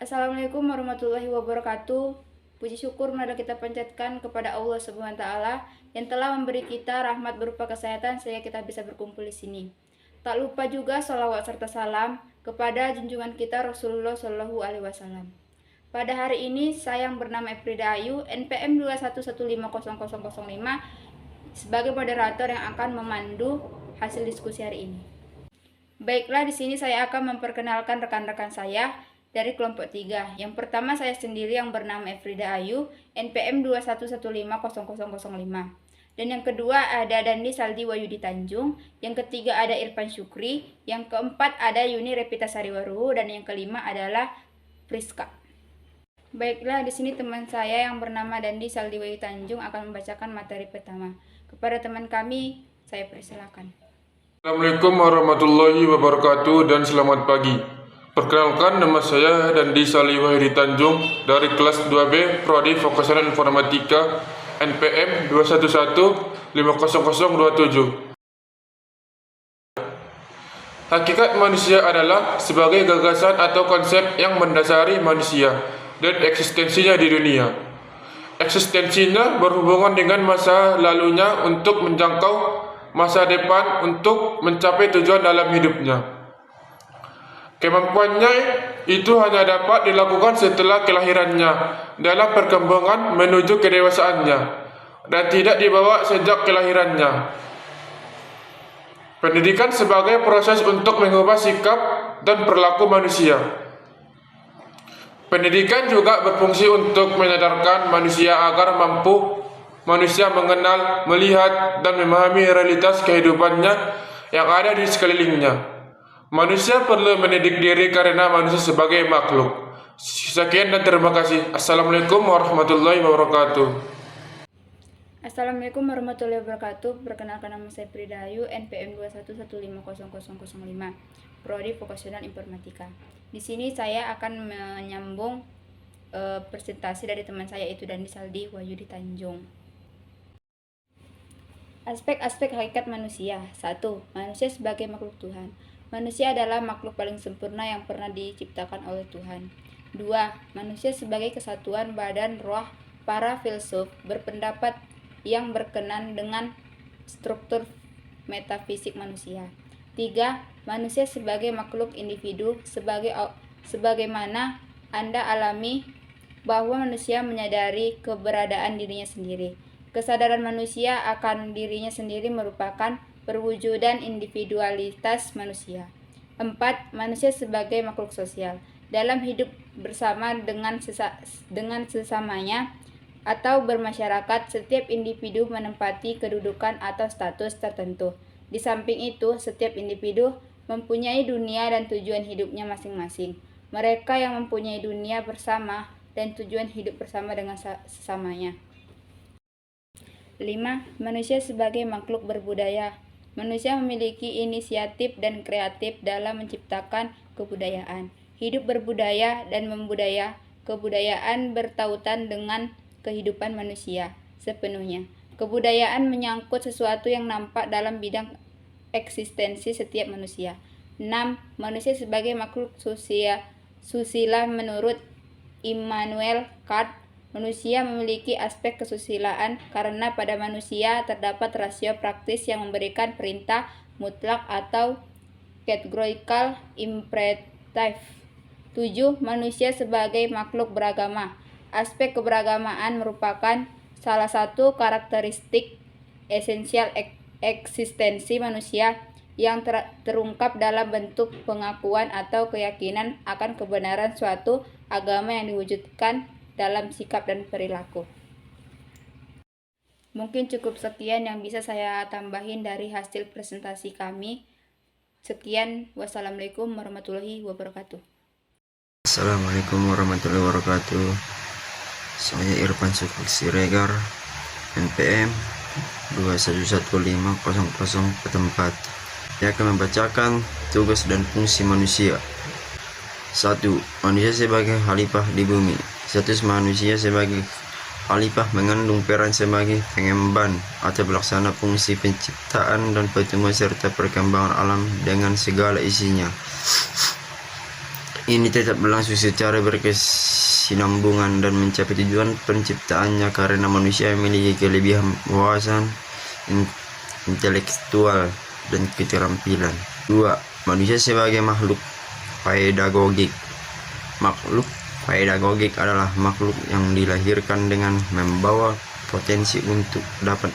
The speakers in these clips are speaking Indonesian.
Assalamualaikum warahmatullahi wabarakatuh. Puji syukur marilah kita panjatkan kepada Allah Subhanahu wa taala yang telah memberi kita rahmat berupa kesehatan sehingga kita bisa berkumpul di sini. Tak lupa juga sholawat serta salam kepada junjungan kita Rasulullah Shallallahu alaihi wasallam. Pada hari ini saya yang bernama Efrida Ayu, NPM 2115005 sebagai moderator yang akan memandu hasil diskusi hari ini. Baiklah, di sini saya akan memperkenalkan rekan-rekan saya dari kelompok 3. Yang pertama saya sendiri yang bernama Efrida Ayu, NPM 2115005. Dan yang kedua ada Dandi Saldi Wayudi Tanjung, yang ketiga ada Irfan Syukri, yang keempat ada Yuni Repita Sariwaruhu, dan yang kelima adalah Priska. Baiklah, di sini teman saya yang bernama Dandi Saldi Wayudi Tanjung akan membacakan materi pertama. Kepada teman kami, saya persilakan. Assalamualaikum warahmatullahi wabarakatuh dan selamat pagi. Perkenalkan, nama saya Dandi Saldi Wayudi Tanjung dari kelas 2B Prodi Vocasional Informatika NPM 211-50027. Hakikat manusia adalah sebagai gagasan atau konsep yang mendasari manusia dan eksistensinya di dunia. Eksistensinya berhubungan dengan masa lalunya untuk menjangkau masa depan untuk mencapai tujuan dalam hidupnya. Kemampuannya itu hanya dapat dilakukan setelah kelahirannya dalam perkembangan menuju kedewasaannya dan tidak dibawa sejak kelahirannya. Pendidikan sebagai proses untuk mengubah sikap dan perilaku manusia. Pendidikan juga berfungsi untuk menyadarkan manusia agar manusia mengenal, melihat, dan memahami realitas kehidupannya yang ada di sekelilingnya. Manusia perlu mendidik diri karena manusia sebagai makhluk. Sekian dan terima kasih. Assalamualaikum warahmatullahi wabarakatuh. Assalamualaikum warahmatullahi wabarakatuh. Perkenalkan, nama saya Frida Ayu, NPM 2115005, Prodi Vocasional Informatika. Di sini saya akan menyambung presentasi dari teman saya yaitu Dandi Saldi Wayudi Tanjung. Aspek-aspek hakikat manusia. 1. Manusia sebagai makhluk Tuhan. Manusia adalah makhluk paling sempurna yang pernah diciptakan oleh Tuhan. 2. Manusia sebagai kesatuan badan roh. Para filsuf berpendapat yang berkenan dengan struktur metafisik manusia. 3. Manusia sebagai makhluk individu, sebagaimana Anda alami bahwa manusia menyadari keberadaan dirinya sendiri. Kesadaran manusia akan dirinya sendiri merupakan perwujudan individualitas manusia. 4. Manusia sebagai makhluk sosial. Dalam hidup bersama dengan sesamanya atau bermasyarakat, setiap individu menempati kedudukan atau status tertentu. Di samping itu, setiap individu mempunyai dunia dan tujuan hidupnya masing-masing. Mereka yang mempunyai dunia bersama dan tujuan hidup bersama dengan sesamanya. 5. Manusia sebagai makhluk berbudaya. Manusia memiliki inisiatif dan kreatif dalam menciptakan kebudayaan. Hidup berbudaya dan membudaya. Kebudayaan bertautan dengan kehidupan manusia sepenuhnya. Kebudayaan menyangkut sesuatu yang nampak dalam bidang eksistensi setiap manusia. 6. Manusia sebagai makhluk susila. Menurut Immanuel Kant, manusia memiliki aspek kesusilaan karena pada manusia terdapat rasio praktis yang memberikan perintah mutlak atau categorical imperative. 7. Manusia sebagai makhluk beragama. Aspek keberagamaan merupakan salah satu karakteristik esensial eksistensi manusia yang terungkap dalam bentuk pengakuan atau keyakinan akan kebenaran suatu agama yang diwujudkan dalam sikap dan perilaku. Mungkin cukup sekian yang bisa saya tambahin dari hasil presentasi kami. Sekian, wassalamualaikum warahmatullahi wabarakatuh. Assalamualaikum warahmatullahi wabarakatuh. Saya Irfan Syukri Siregar, NPM 2115004. Saya akan membacakan tugas dan fungsi manusia. 1. Manusia sebagai khalifah di bumi. Status manusia sebagai khalifah mengandung peran sebagai pengemban atau pelaksana fungsi penciptaan dan pertumbuhan serta perkembangan alam dengan segala isinya. ini tetap berlangsung secara berkesinambungan dan mencapai tujuan penciptaannya karena manusia memiliki kelebihan wawasan, intelektual, dan keterampilan. 2. Manusia sebagai makhluk pedagogik. Makhluk pedagogik adalah makhluk yang dilahirkan dengan membawa potensi untuk dapat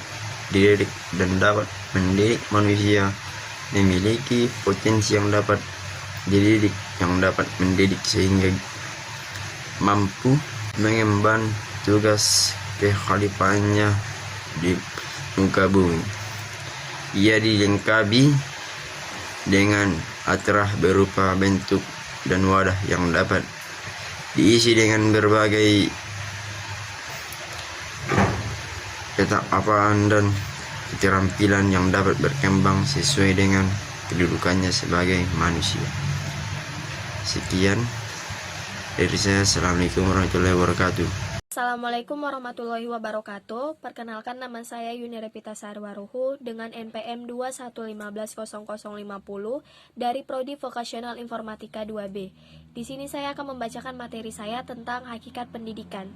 dididik dan dapat mendidik. Manusia memiliki potensi yang dapat dididik, yang dapat mendidik sehingga mampu mengemban tugas kekhalifahannya di muka bumi. Ia dilengkapi dengan atrah berupa bentuk dan wadah yang dapat diisi dengan berbagai ketapaan dan keterampilan yang dapat berkembang sesuai dengan kedudukannya sebagai manusia. Sekian dari saya. Assalamualaikum warahmatullahi wabarakatuh. Assalamualaikum warahmatullahi wabarakatuh. Perkenalkan, nama saya Yuni Repita Sarwaruhu dengan NPM 2150050 dari Prodi Vokasional Informatika 2B. Di sini saya akan membacakan materi saya tentang hakikat pendidikan.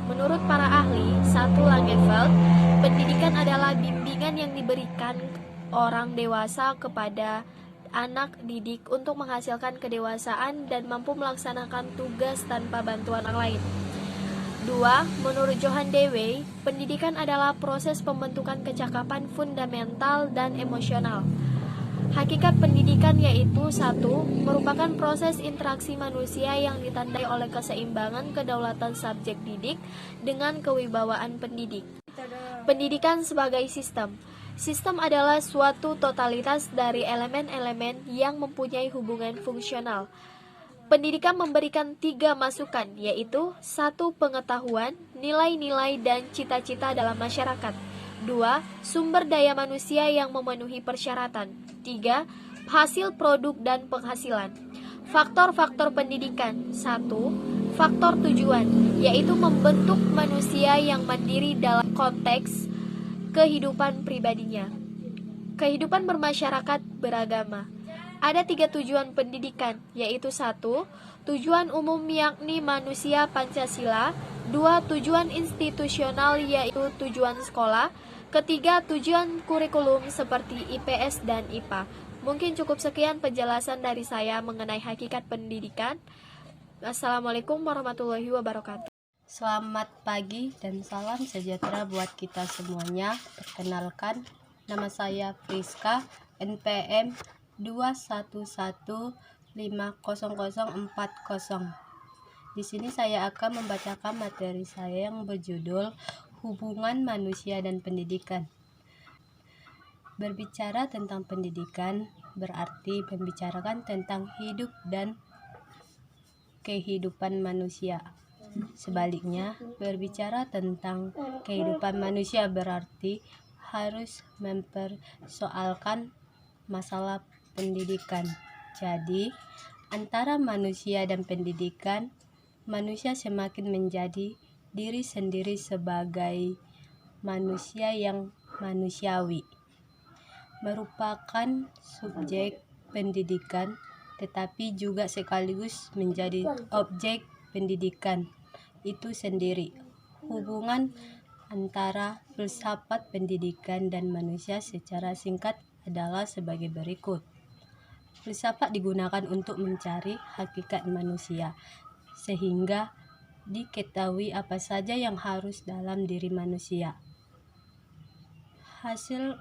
Menurut para ahli, satu Langeveld, pendidikan adalah bimbingan yang diberikan orang dewasa kepada anak didik untuk menghasilkan kedewasaan dan mampu melaksanakan tugas tanpa bantuan orang lain. 2. Menurut Johann Dewey, pendidikan adalah proses pembentukan kecakapan fundamental dan emosional. Hakikat pendidikan yaitu 1. Merupakan proses interaksi manusia yang ditandai oleh keseimbangan kedaulatan subjek didik dengan kewibawaan pendidik. Pendidikan sebagai sistem. Sistem adalah suatu totalitas dari elemen-elemen yang mempunyai hubungan fungsional. Pendidikan memberikan 3 masukan, yaitu 1. Pengetahuan, nilai-nilai, dan cita-cita dalam masyarakat. 2. Sumber daya manusia yang memenuhi persyaratan. 3. Hasil produk dan penghasilan. Faktor-faktor pendidikan. 1. Faktor tujuan, yaitu membentuk manusia yang mandiri dalam konteks kehidupan pribadinya. Kehidupan bermasyarakat beragama. Ada 3 tujuan pendidikan, yaitu 1. Tujuan umum yakni manusia Pancasila. 2. Tujuan institusional yaitu tujuan sekolah. Ketiga, tujuan kurikulum seperti IPS dan IPA. Mungkin cukup sekian penjelasan dari saya mengenai hakikat pendidikan. Assalamualaikum warahmatullahi wabarakatuh. Selamat pagi dan salam sejahtera buat kita semuanya. Perkenalkan, nama saya Friska, NPM 211500040. Di sini saya akan membacakan materi saya yang berjudul Hubungan Manusia dan Pendidikan. Berbicara tentang pendidikan berarti membicarakan tentang hidup dan kehidupan manusia. Sebaliknya, berbicara tentang kehidupan manusia berarti harus mempersoalkan masalah pendidikan. Jadi, antara manusia dan pendidikan, manusia semakin menjadi diri sendiri sebagai manusia yang manusiawi, merupakan subjek pendidikan, tetapi juga sekaligus menjadi objek pendidikan itu sendiri. Hubungan antara filsafat pendidikan dan manusia secara singkat adalah sebagai berikut. Filsafat digunakan untuk mencari hakikat manusia, sehingga diketahui apa saja yang harus dalam diri manusia. Hasil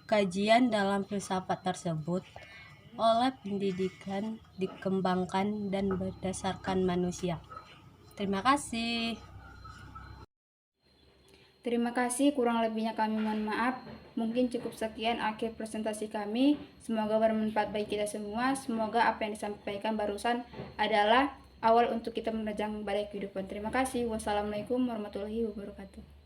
kajian dalam filsafat tersebut oleh pendidikan dikembangkan dan berdasarkan manusia. Terima kasih. Terima kasih, kurang lebihnya kami mohon maaf. Mungkin cukup sekian akhir presentasi kami. Semoga bermanfaat bagi kita semua. Semoga apa yang disampaikan barusan adalah awal untuk kita menerjang badai kehidupan. Terima kasih. Wassalamualaikum warahmatullahi wabarakatuh.